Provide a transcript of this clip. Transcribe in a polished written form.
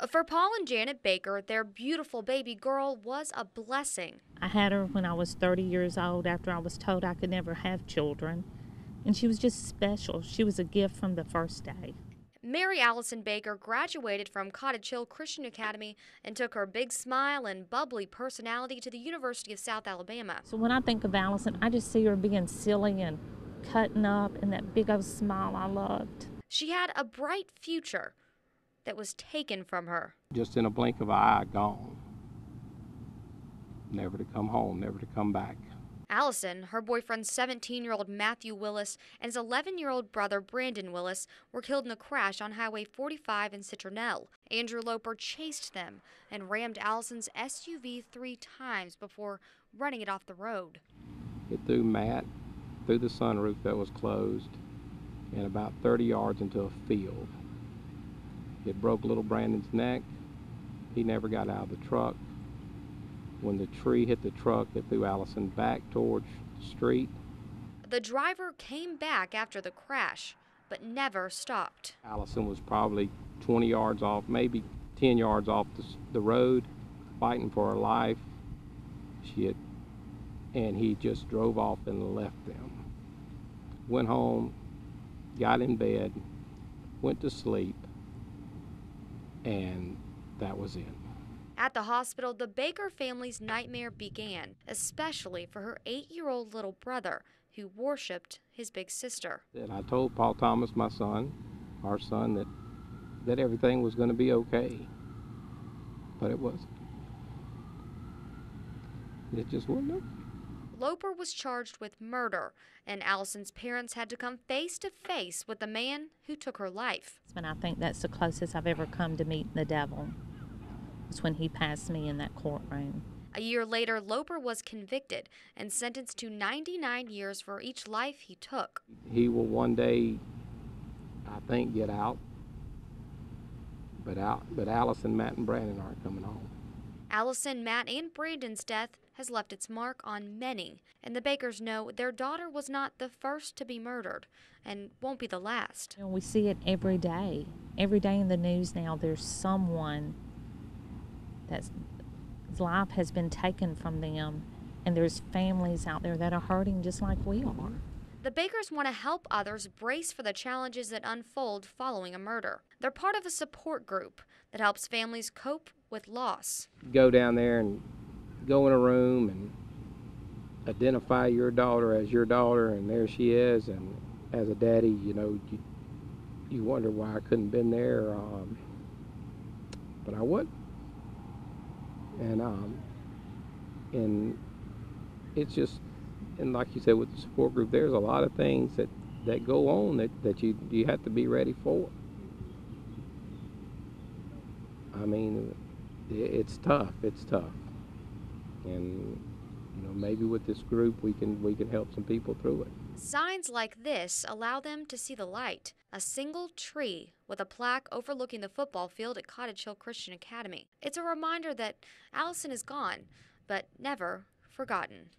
For Paul and Janet Baker, their beautiful baby girl was a blessing. I had her when I was 30 years old after I was told I could never have children. And she was just special. She was a gift from the first day. Mary Allison Baker graduated from Cottage Hill Christian Academy and took her big smile and bubbly personality to the University of South Alabama. So when I think of Allison, I just see her being silly and cutting up and that big old smile I loved. She had a bright future that was taken from her. Just in a blink of an eye, gone. Never to come home, never to come back. Allison, her boyfriend's 17-year-old Matthew Willis, and his 11-year-old brother Brandon Willis were killed in a crash on Highway 45 in Citronelle. Andrew Loper chased them and rammed Allison's SUV 3 times before running it off the road. It threw Matt through the sunroof that was closed and about 30 yards into a field. It broke little Brandon's neck. He never got out of the truck. When the tree hit the truck, it threw Allison back towards the street. The driver came back after the crash, but never stopped. Allison was probably 20 yards off, maybe 10 yards off the road, fighting for her life. And he just drove off and left them. Went home, got in bed, went to sleep, and that was it. At the hospital, the Baker family's nightmare began, especially for her 8-year-old little brother, who worshipped his big sister. And I told Paul Thomas, my son, our son, that everything was going to be okay, but it wasn't. It just wasn't. Loper was charged with murder, and Allison's parents had to come face to face with the man who took her life. And I think that's the closest I've ever come to meeting the devil. It's when he passed me in that courtroom. A year later, Loper was convicted and sentenced to 99 years for each life he took. He will one day, I think, get out, but Allison, Matt, and Brandon aren't coming home. Allison, Matt, and Brandon's death has left its mark on many, and the Bakers know their daughter was not the first to be murdered and won't be the last. We see it every day. Every day in the news now, there's someone that's life has been taken from them, and there's families out there that are hurting just like we are. The Bakers want to help others brace for the challenges that unfold following a murder. They're part of a support group that helps families cope with loss. Go down there and go in a room and identify your daughter as your daughter, and there she is, and as a daddy, you wonder why I couldn't been there, but I would. And it's just, and like you said, with the support group, there's a lot of things that go on that you have to be ready for. I mean, it's tough. And maybe with this group we can help some people through it. Signs like this allow them to see the light. A single tree with a plaque overlooking the football field at Cottage Hill Christian Academy. It's a reminder that Allison is gone, but never forgotten.